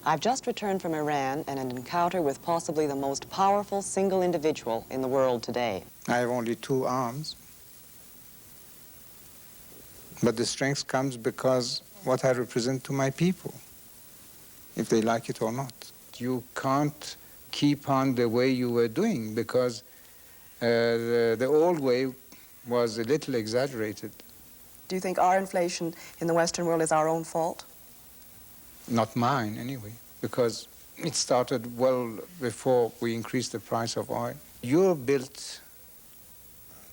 I've just returned from Iran and an encounter with possibly the most powerful single individual in the world today. I have only 2 arms. But the strength comes because what I represent to my people, if they like it or not. You can't keep on the way you were doing because the old way was a little exaggerated. Do you think our inflation in the Western world is our own fault? Not mine, anyway, because it started well before we increased the price of oil. You built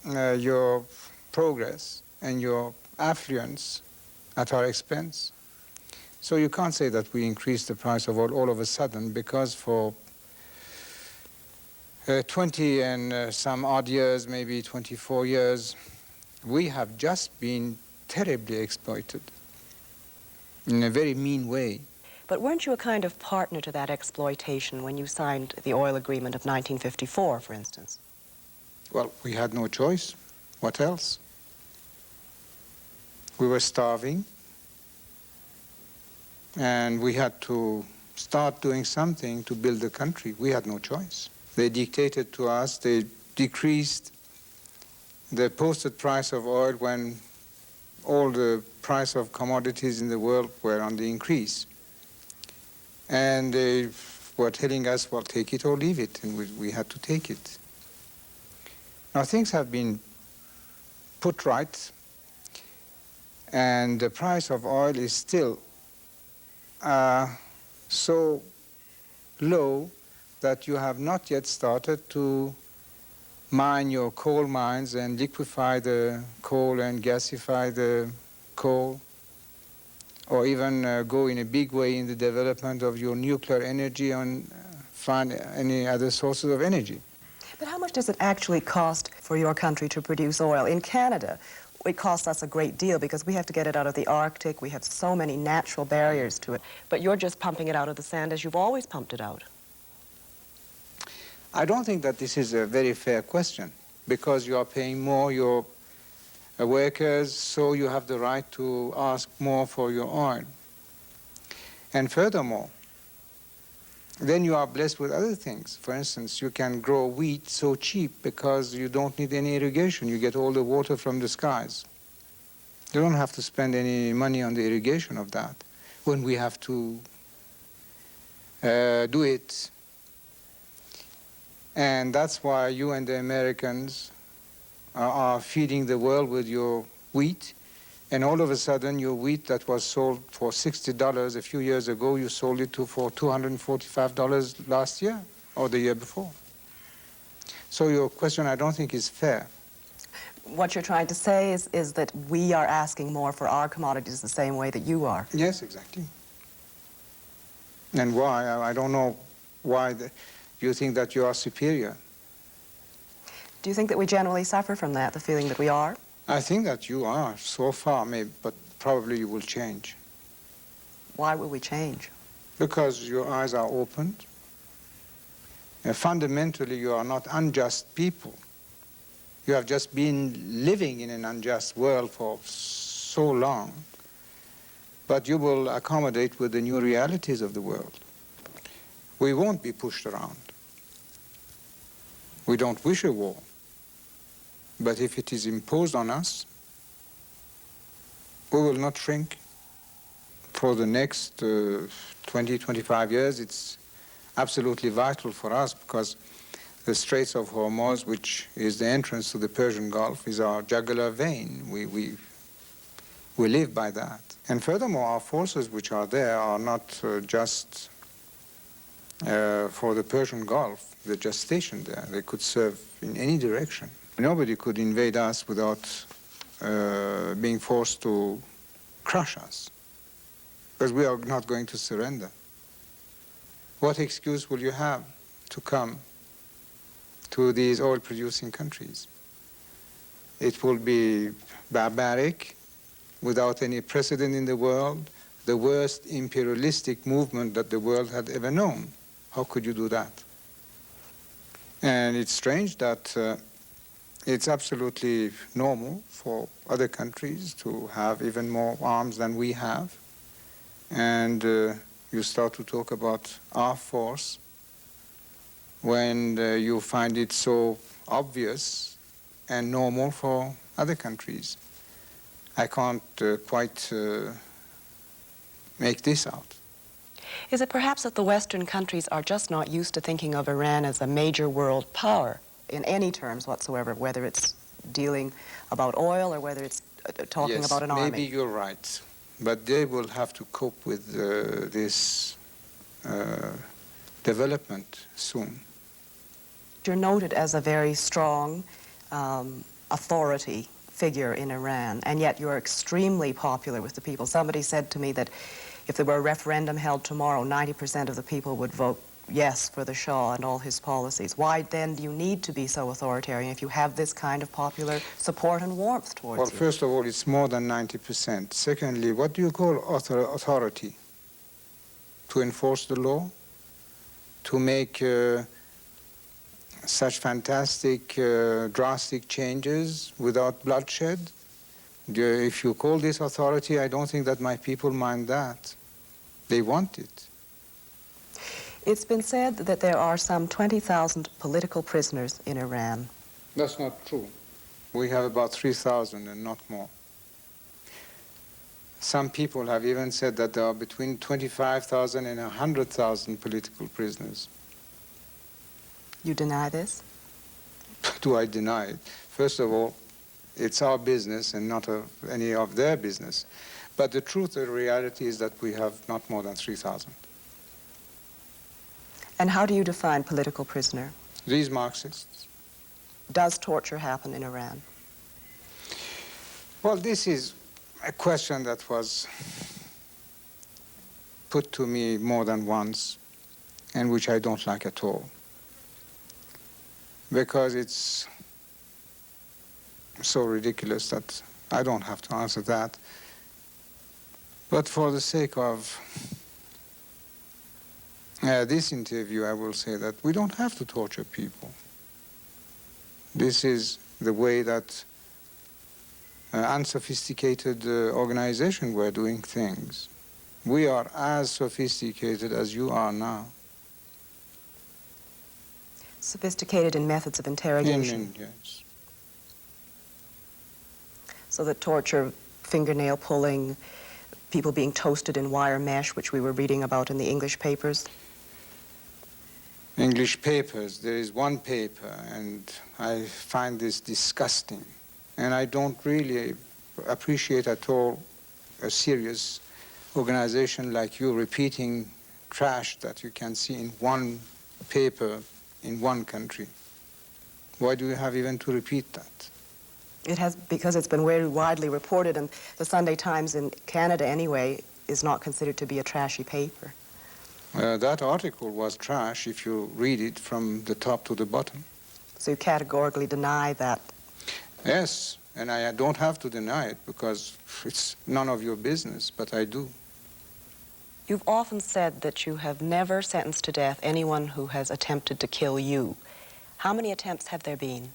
your progress and your affluence at our expense. So you can't say that we increased the price of oil all of a sudden, because for 20 and some odd years, maybe 24 years, we have just been terribly exploited in a very mean way. But weren't you a kind of partner to that exploitation when you signed the oil agreement of 1954, for instance? Well, we had no choice. What else? We were starving, and we had to start doing something to build the country. We had no choice. They dictated to us, they decreased the posted price of oil when all the price of commodities in the world were on the increase. And they were telling us, well, take it or leave it, and we had to take it. Now, things have been put right, and the price of oil is still so low that you have not yet started to mine your coal mines and liquefy the coal and gasify the coal, or even go in a big way in the development of your nuclear energy and find any other sources of energy. But how much does it actually cost for your country to produce oil? In Canada, it costs us a great deal because we have to get it out of the Arctic. We have so many natural barriers to it. But you're just pumping it out of the sand as you've always pumped it out. I don't think that this is a very fair question, because you are paying more your workers, so you have the right to ask more for your oil. And furthermore, then you are blessed with other things. For instance, you can grow wheat so cheap because you don't need any irrigation. You get all the water from the skies. You don't have to spend any money on the irrigation of that, when we have to do it. And that's why you and the Americans are feeding the world with your wheat. And all of a sudden, your wheat that was sold for $60 a few years ago, you sold it for $245 last year or the year before. So your question, I don't think, is fair. What you're trying to say is that we are asking more for our commodities the same way that you are. Yes, exactly. And why? I don't know why you think that you are superior. Do you think that we generally suffer from that, the feeling that we are? I think that you are, so far, maybe, but probably you will change. Why will we change? Because your eyes are opened. Fundamentally, you are not unjust people. You have just been living in an unjust world for so long, but you will accommodate with the new realities of the world. We won't be pushed around. We don't wish a war. But if it is imposed on us, we will not shrink. For the next 20, 25 years, it's absolutely vital for us, because the Straits of Hormuz, which is the entrance to the Persian Gulf, is our jugular vein. We live by that. And furthermore, our forces which are there are not just for the Persian Gulf. They're just stationed there. They could serve in any direction. Nobody could invade us without being forced to crush us, because we are not going to surrender. What excuse will you have to come to these oil-producing countries? It will be barbaric, without any precedent in the world, the worst imperialistic movement that the world had ever known. How could you do that? And it's strange that it's absolutely normal for other countries to have even more arms than we have. And you start to talk about our force when you find it so obvious and normal for other countries. I can't quite make this out. Is it perhaps that the Western countries are just not used to thinking of Iran as a major world power in any terms whatsoever, whether it's dealing about oil or whether it's talking about an army? Yes, maybe you're right. But they will have to cope with this development soon. You're noted as a very strong authority figure in Iran, and yet you're extremely popular with the people. Somebody said to me that if there were a referendum held tomorrow, 90% of the people would vote yes for the Shah and all his policies. Why then do you need to be so authoritarian if you have this kind of popular support and warmth towards you? Well, first of all, it's more than 90%. Secondly, what do you call authority? To enforce the law? To make such fantastic, drastic changes without bloodshed? If you call this authority, I don't think that my people mind that. They want it. It's been said that there are some 20,000 political prisoners in Iran. That's not true. We have about 3,000 and not more. Some people have even said that there are between 25,000 and 100,000 political prisoners. You deny this? Do I deny it? First of all, it's our business and not any of their business. But the truth, the reality is that we have not more than 3,000. And how do you define political prisoner? These Marxists. Does torture happen in Iran? Well, this is a question that was put to me more than once, and which I don't like at all. Because it's so ridiculous that I don't have to answer that. But for the sake of this interview, I will say that we don't have to torture people. This is the way that unsophisticated organizations were doing things. We are as sophisticated as you are now. Sophisticated in methods of interrogation. Yes. So that torture, fingernail pulling, people being toasted in wire mesh, which we were reading about in the English papers. English papers. There is one paper, and I find this disgusting. And I don't really appreciate at all a serious organization like you repeating trash that you can see in one paper in one country. Why do you have even to repeat that? It has, because it's been very widely reported, and the Sunday Times in Canada anyway is not considered to be a trashy paper. That article was trash if you read it from the top to the bottom. So you categorically deny that? Yes, and I don't have to deny it because it's none of your business, but I do. You've often said that you have never sentenced to death anyone who has attempted to kill you. How many attempts have there been?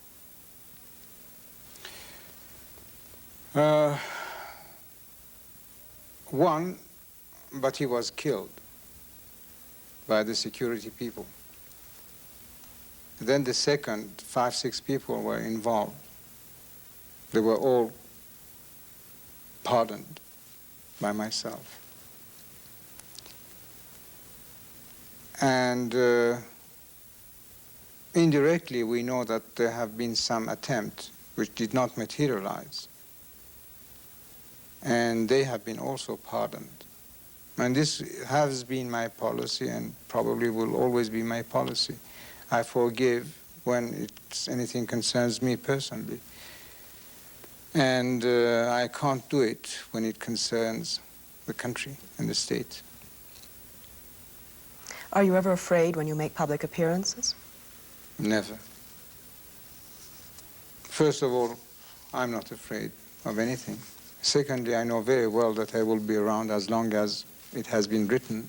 One, but he was killed by the security people. Then the second, 5, 6 people were involved. They were all pardoned by myself. And indirectly, we know that there have been some attempts which did not materialize. And they have been also pardoned. And this has been my policy and probably will always be my policy. I forgive when anything concerns me personally. And I can't do it when it concerns the country and the state. Are you ever afraid when you make public appearances? Never. First of all, I'm not afraid of anything. Secondly, I know very well that I will be around as long as it has been written.